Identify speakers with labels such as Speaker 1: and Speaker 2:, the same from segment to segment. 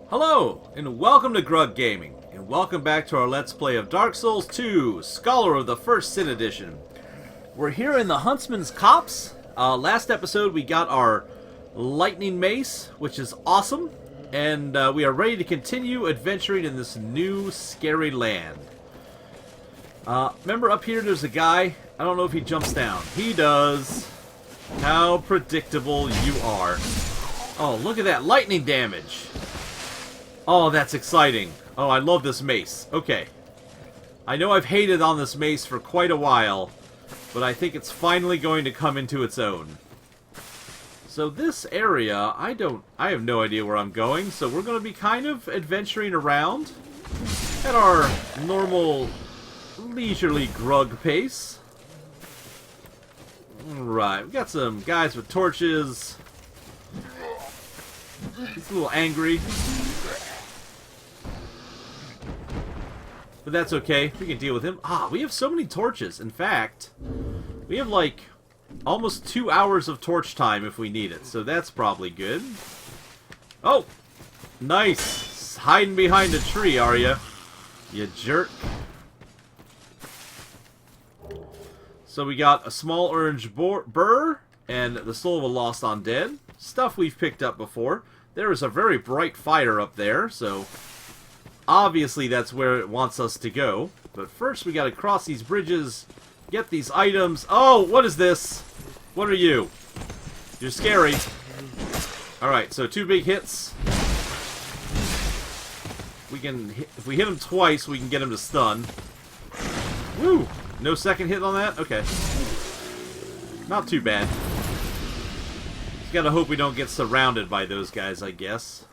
Speaker 1: Hello, and welcome to Grug Gaming, and welcome back to our Let's Play of Dark Souls 2, Scholar of the First Sin Edition. We're here in the Huntsman's Copse. Last episode we got our lightning mace, which is awesome, and we are ready to continue adventuring in this new, scary land. Remember up here there's a guy? I don't know if he jumps down. He does. How predictable you are. Oh, look at that lightning damage. Oh, that's exciting. Oh, I love this mace. Okay. I know I've hated on this mace for quite a while, but I think it's finally going to come into its own. So this area, I have no idea where I'm going, so we're going to be kind of adventuring around at our normal, leisurely grug pace. Alright, we got some guys with torches. He's a little angry. But that's okay. We can deal with him. Ah, we have so many torches. In fact, we have like almost 2 hours of torch time if we need it. So that's probably good. Oh! Nice! Hiding behind a tree, are you? You jerk. So we got a small orange burr and the soul of a lost undead. Stuff we've picked up before. There is a very bright fire up there, so obviously that's where it wants us to go. But first we gotta cross these bridges, get these items. Oh, what is this? What are you? You're scary. Alright, so 2 big hits. We can if we hit him twice, we can get him to stun. Woo! No second hit on that? Okay. Not too bad. Just gotta hope we don't get surrounded by those guys, I guess.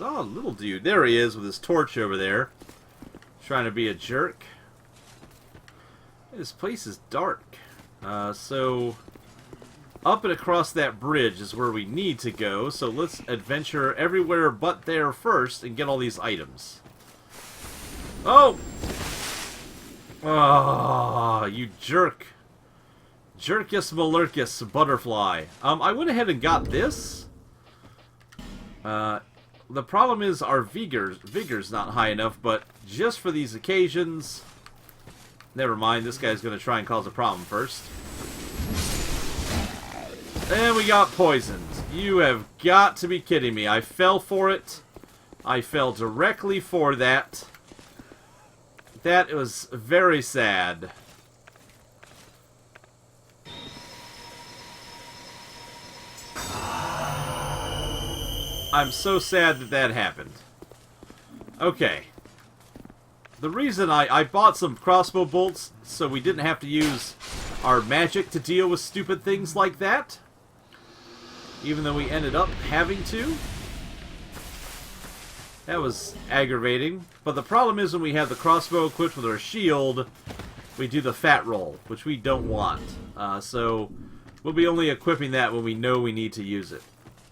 Speaker 1: Oh, little dude. There he is with his torch over there. Trying to be a jerk. This place is dark. So, up and across that bridge is where we need to go. So let's adventure everywhere but there first and get all these items. Oh! Oh, you jerk. Jerkus Malurkus Butterfly. I went ahead and got this. The problem is our vigor's not high enough, but just for these occasions... Never mind, this guy's going to try and cause a problem first. And we got poisoned. You have got to be kidding me. I fell for it. I fell directly for that. That was very sad. I'm so sad that that happened. Okay. The reason I bought some crossbow bolts so we didn't have to use our magic to deal with stupid things like that. Even though we ended up having to. That was aggravating. But the problem is when we have the crossbow equipped with our shield, we do the fat roll, which we don't want. So we'll be only equipping that when we know we need to use it.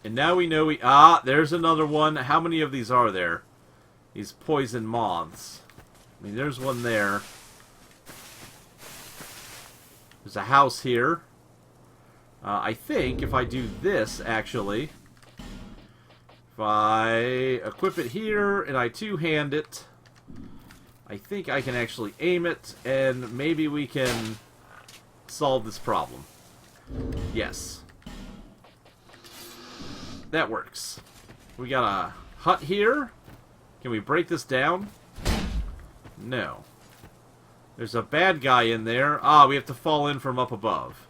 Speaker 1: And now we know we... Ah, there's another one. How many of these are there? These poison moths. I mean, there's one there. There's a house here. I think if I do this, actually... If I equip it here and I two-hand it, I think I can actually aim it and maybe we can solve this problem. Yes. That works. We got a hut here. Can we break this down? No. There's a bad guy in there. Ah, we have to fall in from up above.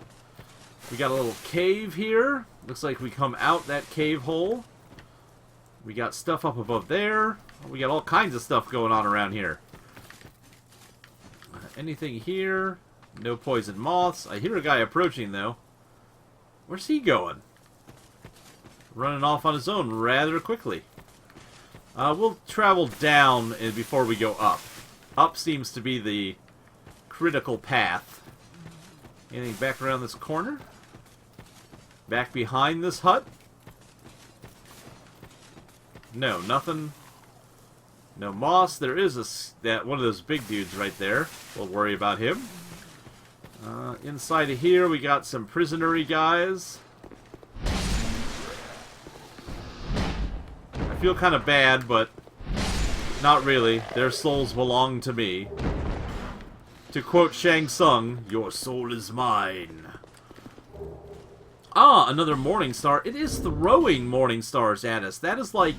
Speaker 1: We got a little cave here. Looks like we come out that cave hole. We got stuff up above there. We got all kinds of stuff going on around here. Anything here? No poison moths. I hear a guy approaching, though. Where's he going? Running off on his own rather quickly. We'll travel down before we go up. Up seems to be the critical path. Anything back around this corner? Back behind this hut? No, nothing. No moss. There is that one of those big dudes right there. We'll worry about him. Inside of here, we got some prisonery guys. feel kind of bad, but not really. Their souls belong to me. To quote Shang Tsung, your soul is mine. Ah, another morning star. It is throwing morning stars at us. That is like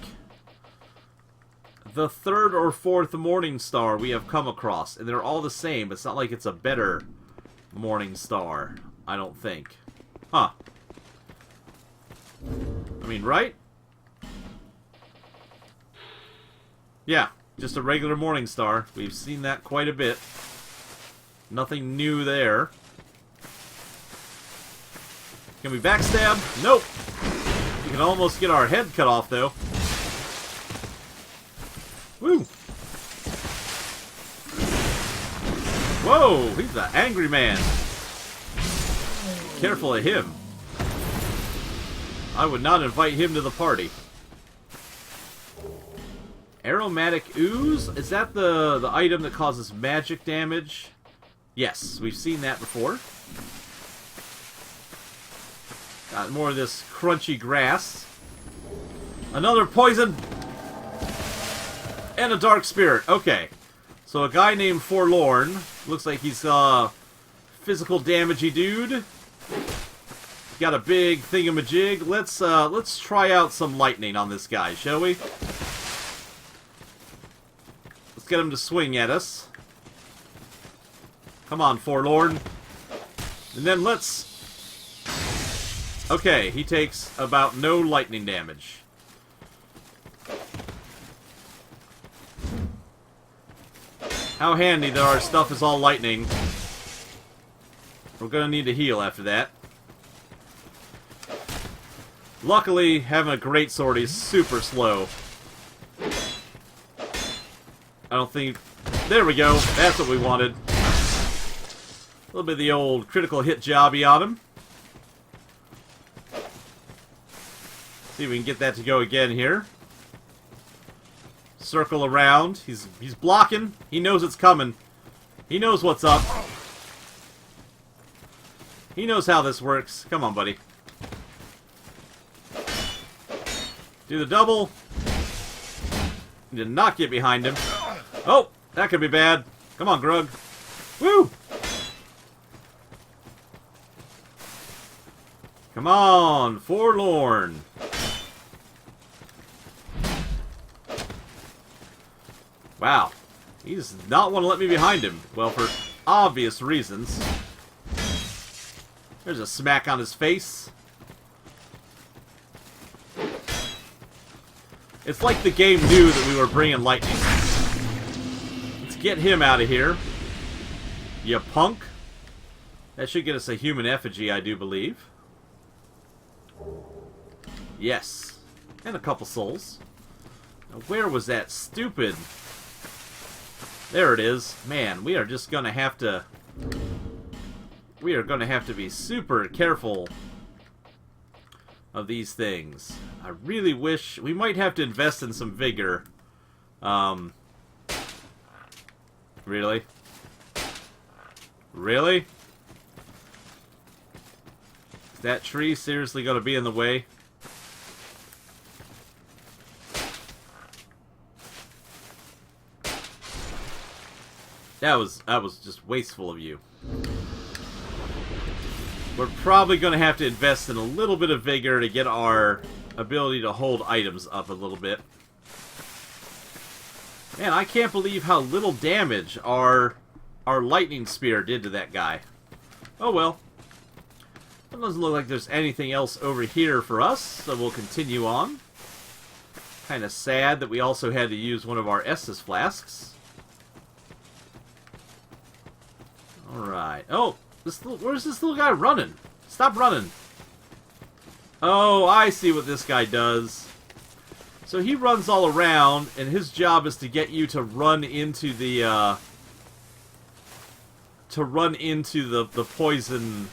Speaker 1: the third or fourth morning star we have come across. And they're all the same. It's not like it's a better morning star, I don't think. Huh. I mean, right? Yeah, just a regular morning star. We've seen that quite a bit. Nothing new there. Can we backstab? Nope. We can almost get our head cut off, though. Woo! Whoa! He's an angry man. Be careful of him. I would not invite him to the party. Aromatic ooze? Is that the item that causes magic damage? Yes, we've seen that before. Got more of this crunchy grass. Another poison! And a dark spirit. Okay. So a guy named Forlorn. Looks like he's a physical damagey dude. Got a big thingamajig. Let's try out some lightning on this guy, shall we? Let's get him to swing at us. Come on, Forlorn. And then let's... Okay, he takes about no lightning damage. How handy that our stuff is all lightning. We're gonna need to heal after that. Luckily, having a greatsword is super slow. I don't think... There we go. That's what we wanted. A little bit of the old critical hit jobby on him. See if we can get that to go again here. Circle around. He's blocking. He knows it's coming. He knows what's up. He knows how this works. Come on, buddy. Do the double. Did not get behind him. Oh, that could be bad. Come on, Grug. Woo! Come on, Forlorn. Wow. He does not want to let me behind him. Well, for obvious reasons. There's a smack on his face. It's like the game knew that we were bringing lightning. Let's get him out of here. You punk. That should get us a human effigy, I do believe. Yes. And a couple souls. Now, where was that stupid... There it is. Man, we are just gonna have to... We are gonna have to be super careful of these things. I really wish... We might have to invest in some vigor. Really? Really? Is that tree seriously gonna be in the way? That was just wasteful of you. We're probably going to have to invest in a little bit of vigor to get our ability to hold items up a little bit. Man, I can't believe how little damage our lightning spear did to that guy. Oh well. It doesn't look like there's anything else over here for us, so we'll continue on. Kind of sad that we also had to use one of our Estus flasks. Alright. Oh, where's this little guy running? Stop running. Oh, I see what this guy does. So he runs all around, and his job is to get you to run into the, the poison...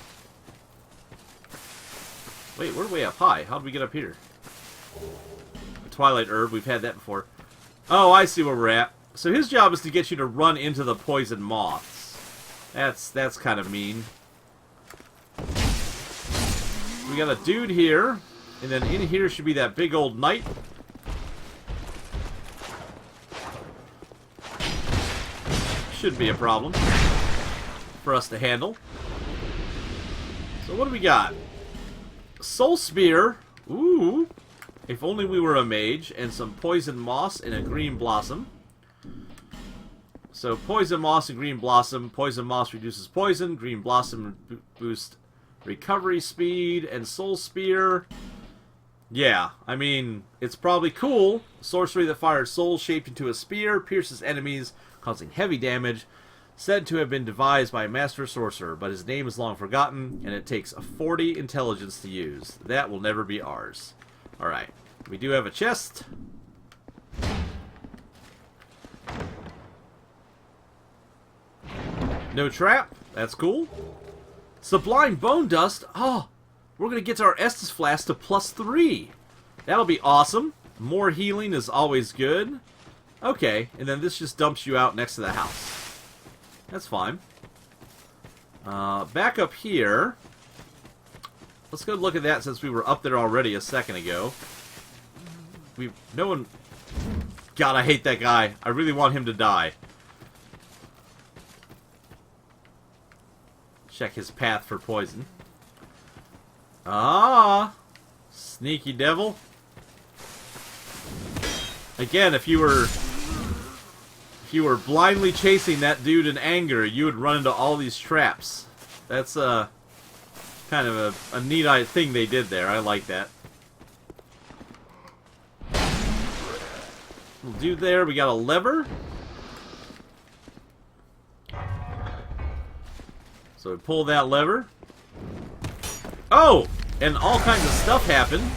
Speaker 1: Wait, we're way up high. How did we get up here? The Twilight Herb, we've had that before. Oh, I see where we're at. So his job is to get you to run into the poison moths. That's kind of mean. We got a dude here, and then in here should be that big old knight. Should be a problem for us to handle. So what do we got? Soul Spear. Ooh. If only we were a mage. And some poison moss and a green blossom. So poison moss and green blossom. Poison moss reduces poison. Green blossom boosts recovery speed. And soul spear. Yeah, I mean, it's probably cool. Sorcery that fires souls shaped into a spear, pierces enemies, causing heavy damage. Said to have been devised by a master sorcerer, but his name is long forgotten, and it takes a 40 intelligence to use. That will never be ours. Alright, we do have a chest. No trap. That's cool. Sublime Bone Dust. Oh, we're going to get our Estus Flask to +3. That'll be awesome. More healing is always good. Okay, and then this just dumps you out next to the house. That's fine. Back up here. Let's go look at that since we were up there already a second ago. No one... God, I hate that guy. I really want him to die. Check his path for poison. Ah! Sneaky devil. Again, if you were blindly chasing that dude in anger, you would run into all these traps. That's kind of a neat thing they did there. I like that. Little dude there. We got a lever. So we pull that lever. Oh! And all kinds of stuff happened.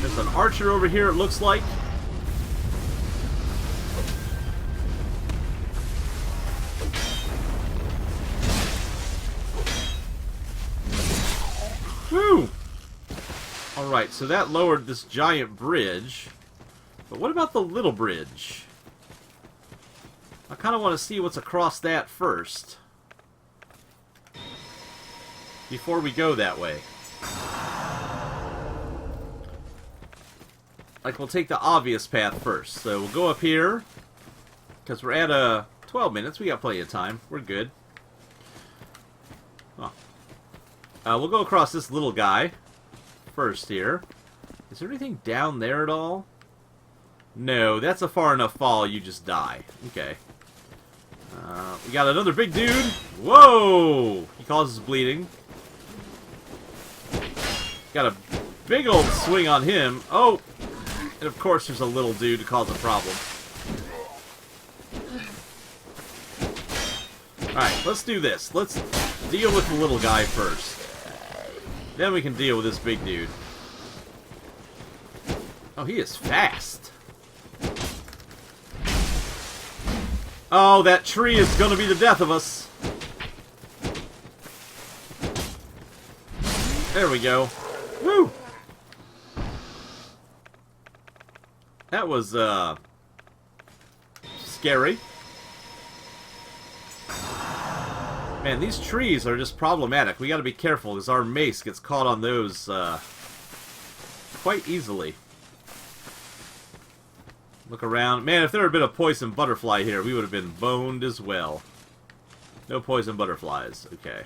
Speaker 1: There's an archer over here, it looks like. Whew! Alright, so that lowered this giant bridge. But what about the little bridge? I kind of want to see what's across that first. Before we go that way. Like, we'll take the obvious path first. So we'll go up here. Because we're at 12 minutes. We got plenty of time. We're good. Oh. We'll go across this little guy first here. Is there anything down there at all? No, that's a far enough fall you just die. Okay. We got another big dude. Whoa! He causes bleeding. Got a big old swing on him. Oh! And of course there's a little dude to cause a problem. Alright, let's do this. Let's deal with the little guy first. Then we can deal with this big dude. Oh, he is fast. Oh, that tree is gonna be the death of us. There we go. Woo! That was, scary. Man, these trees are just problematic. We gotta be careful, because our mace gets caught on those, quite easily. Look around. Man, if there had been a poison butterfly here, we would have been boned as well. No poison butterflies. Okay.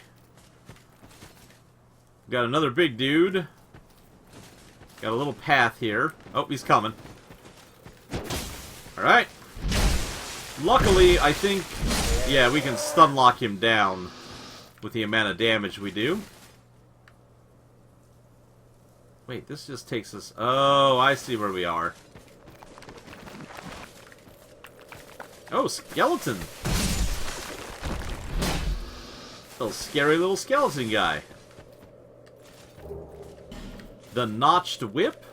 Speaker 1: Got another big dude. Got a little path here. Oh, he's coming. Alright. Luckily, I think... Yeah, we can stun lock him down with the amount of damage we do. Wait, this just takes us... Oh, I see where we are. Oh, skeleton! Little scary little skeleton guy. The notched whip?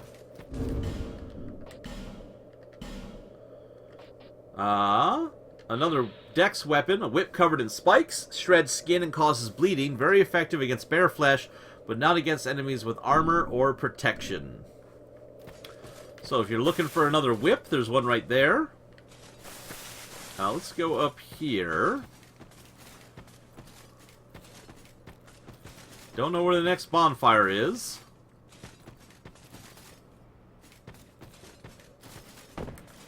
Speaker 1: Another dex weapon, a whip covered in spikes, shreds skin and causes bleeding, very effective against bare flesh, but not against enemies with armor or protection. So if you're looking for another whip, there's one right there. Let's go up here. Don't know where the next bonfire is.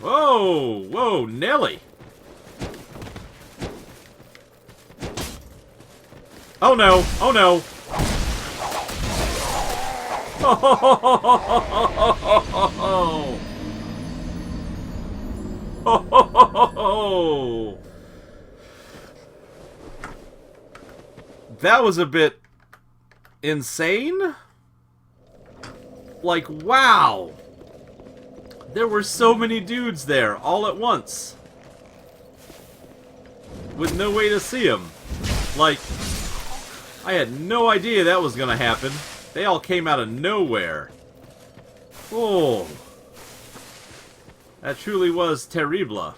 Speaker 1: Whoa! Whoa, Nelly! Oh no! Oh no! Oh! Oh! That was a bit insane. Like, wow! There were so many dudes there, all at once. With no way to see them. Like, I had no idea that was gonna happen. They all came out of nowhere. Oh. That truly was terrible.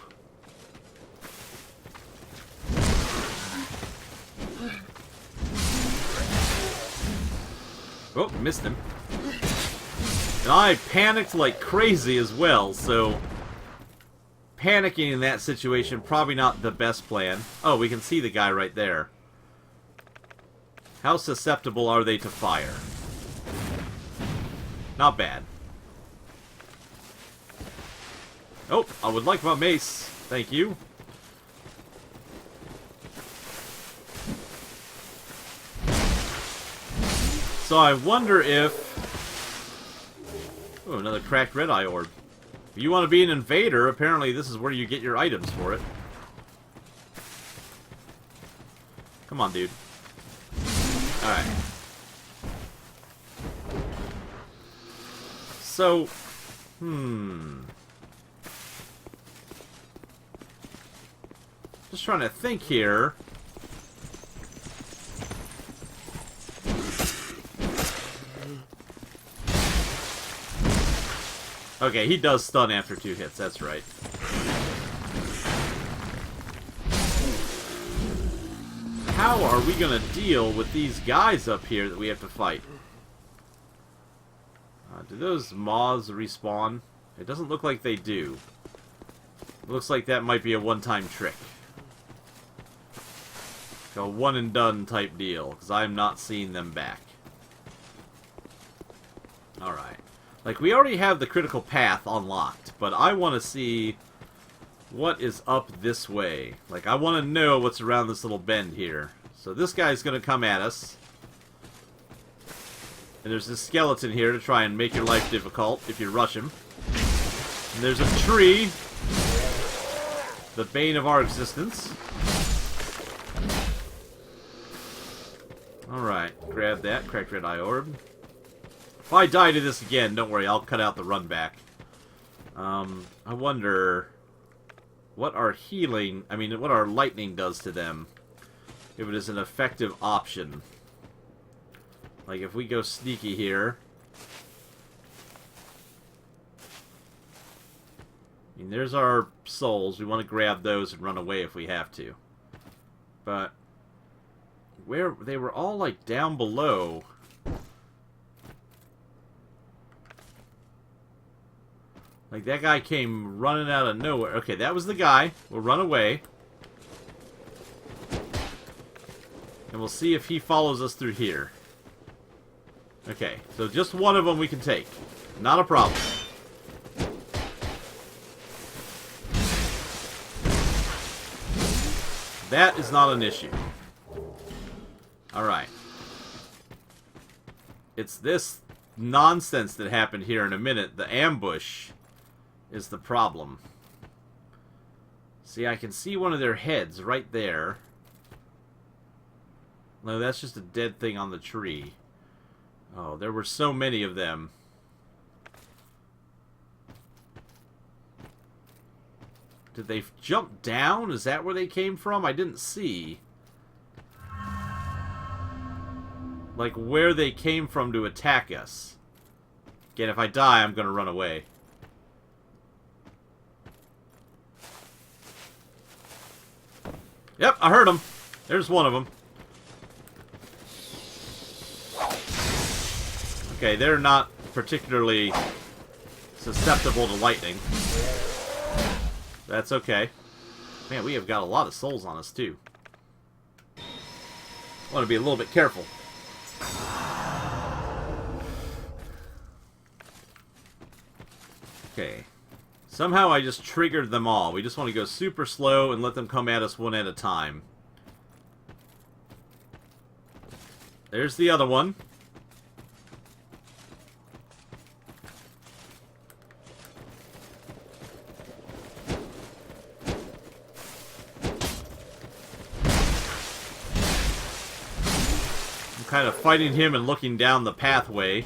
Speaker 1: Oh, missed him. And I panicked like crazy as well, so panicking in that situation, probably not the best plan. Oh, we can see the guy right there. How susceptible are they to fire? Not bad. Oh, I would like my mace. Thank you. So I wonder if... Oh, another cracked red eye orb. If you want to be an invader, apparently this is where you get your items for it. Come on, dude. Alright. So... Just trying to think here. Okay, he does stun after 2 hits, that's right. How are we gonna deal with these guys up here that we have to fight? Do those moths respawn? It doesn't look like they do. It looks like that might be a one-time trick. Like a one-and-done type deal, because I'm not seeing them back. Alright. Like, we already have the critical path unlocked, but I want to see what is up this way. Like, I want to know what's around this little bend here. So this guy's going to come at us. And there's this skeleton here to try and make your life difficult if you rush him. And there's a tree. The bane of our existence. Alright, grab that. Cracked red eye orb. If I die to this again, don't worry, I'll cut out the run back. I wonder what our healing, what our lightning does to them. If it is an effective option. Like, if we go sneaky here. I mean, there's our souls. We want to grab those and run away if we have to. But, where, they were all, like, down below. Like, that guy came running out of nowhere. Okay, that was the guy. We'll run away. And we'll see if he follows us through here. Okay, so just one of them we can take. Not a problem. That is not an issue. Alright. It's this nonsense that happened here in a minute. The ambush is the problem. See, I can see one of their heads right there. No, that's just a dead thing on the tree. Oh, there were so many of them. Did they jump down? Is that where they came from? I didn't see. Like, where they came from to attack us. Again, if I die, I'm gonna run away. Yep, I heard him. There's one of them. Okay, they're not particularly susceptible to lightning. That's okay. Man, we have got a lot of souls on us, too. Want to be a little bit careful. Okay. Somehow I just triggered them all. We just want to go super slow and let them come at us one at a time. There's the other one. I'm kind of fighting him and looking down the pathway.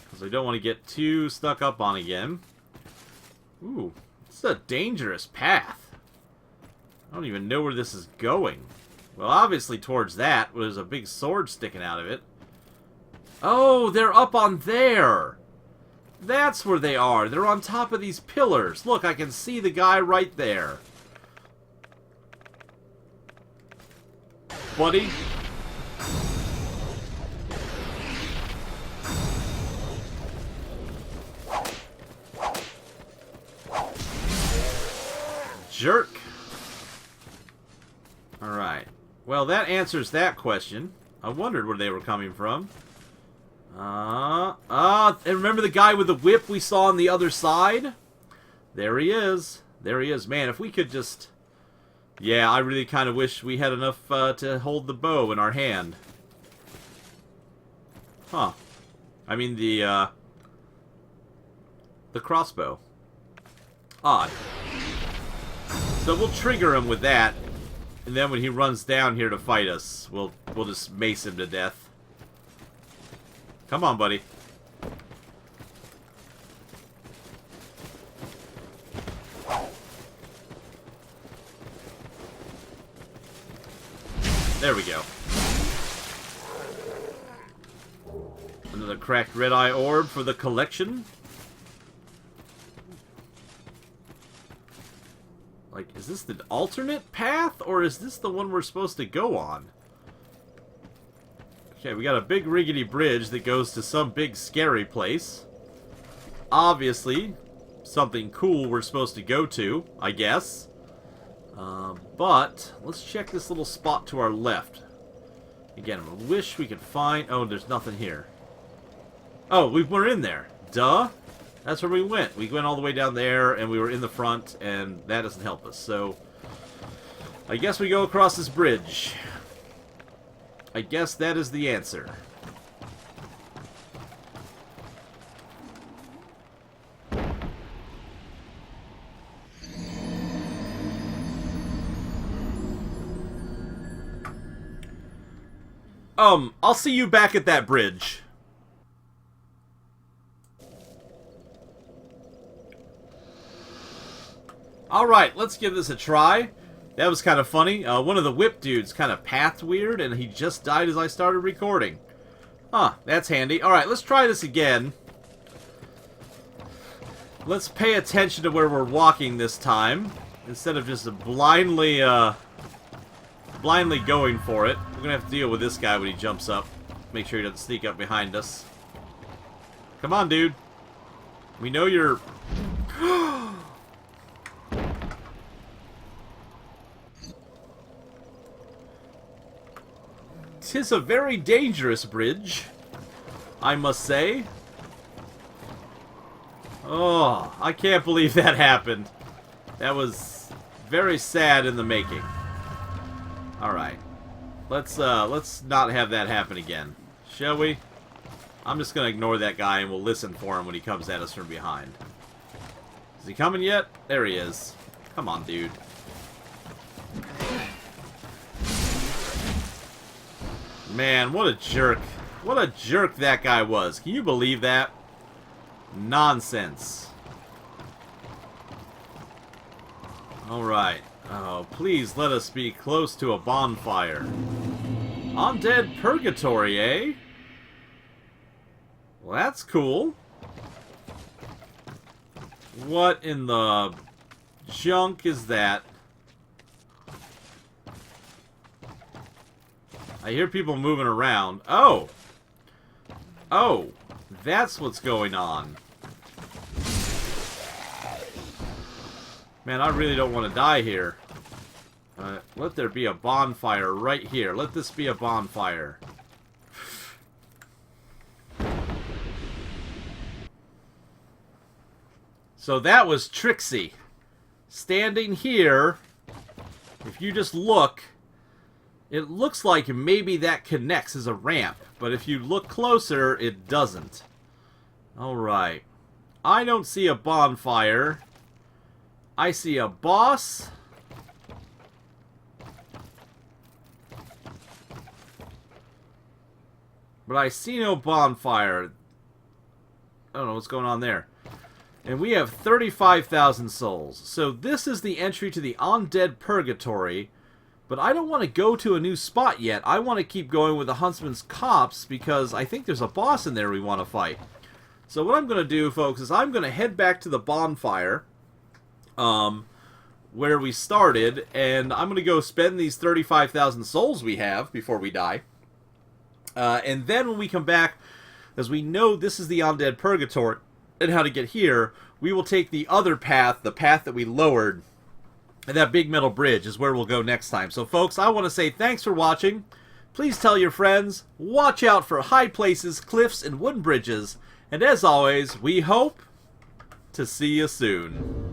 Speaker 1: Because I don't want to get too stuck up on again. Ooh, this is a dangerous path. I don't even know where this is going. Well, obviously towards that, where there's a big sword sticking out of it. Oh, they're up on there! That's where they are. They're on top of these pillars. Look, I can see the guy right there. Buddy. Jerk. Alright. Well, that answers that question. I wondered where they were coming from. And remember the guy with the whip we saw on the other side? There he is. There he is. Man, if we could just... Yeah, I really kind of wish we had enough to hold the bow in our hand. Huh. I mean, the crossbow. Odd. So we'll trigger him with that. And then when he runs down here to fight us, we'll just mace him to death. Come on, buddy. There we go. Another cracked red-eye orb for the collection. Like, is this the alternate path, or is this the one we're supposed to go on? Okay, we got a big rickety bridge that goes to some big scary place. Obviously, something cool we're supposed to go to, I guess. But, let's check this little spot to our left. Again, I wish we could find... Oh, there's nothing here. Oh, we were in there. Duh. That's where we went. We went all the way down there, and we were in the front, and that doesn't help us. So, I guess we go across this bridge. I guess that is the answer. I'll see you back at that bridge. Alright, let's give this a try. That was kind of funny. One of the whip dudes kind of pathed weird, and he just died as I started recording. Huh, that's handy. Alright, let's try this again. Let's pay attention to where we're walking this time, instead of just blindly going for it. We're gonna have to deal with this guy when he jumps up. Make sure he doesn't sneak up behind us. Come on, dude. We know you're... 'Tis a very dangerous bridge, I must say. Oh, I can't believe that happened. That was very sad in the making. Alright. Let's not have that happen again. Shall we? I'm just gonna ignore that guy and we'll listen for him when he comes at us from behind. Is he coming yet? There he is. Come on, dude. Man, what a jerk. What a jerk that guy was. Can you believe that? Nonsense. Alright. Oh, please let us be close to a bonfire. Undead Purgatory, eh? Well, that's cool. What in the junk is that? I hear people moving around. Oh! Oh! That's what's going on. Man, I really don't want to die here. Let there be a bonfire right here. Let this be a bonfire. So that was Trixie. Standing here, if you just look, it looks like maybe that connects as a ramp. But if you look closer, it doesn't. Alright. I don't see a bonfire. I see a boss. But I see no bonfire. I don't know what's going on there. And we have 35,000 souls. So this is the entry to the Undead Purgatory. But I don't want to go to a new spot yet. I want to keep going with the Huntsman's Copse because I think there's a boss in there we want to fight. So what I'm going to do, folks, is I'm going to head back to the bonfire where we started. And I'm going to go spend these 35,000 souls we have before we die. And then when we come back, as we know this is the Undead Purgatory and how to get here, we will take the other path, the path that we lowered, and that big metal bridge is where we'll go next time. So, folks, I want to say thanks for watching. Please tell your friends. Watch out for high places, cliffs, and wooden bridges. And as always, we hope to see you soon.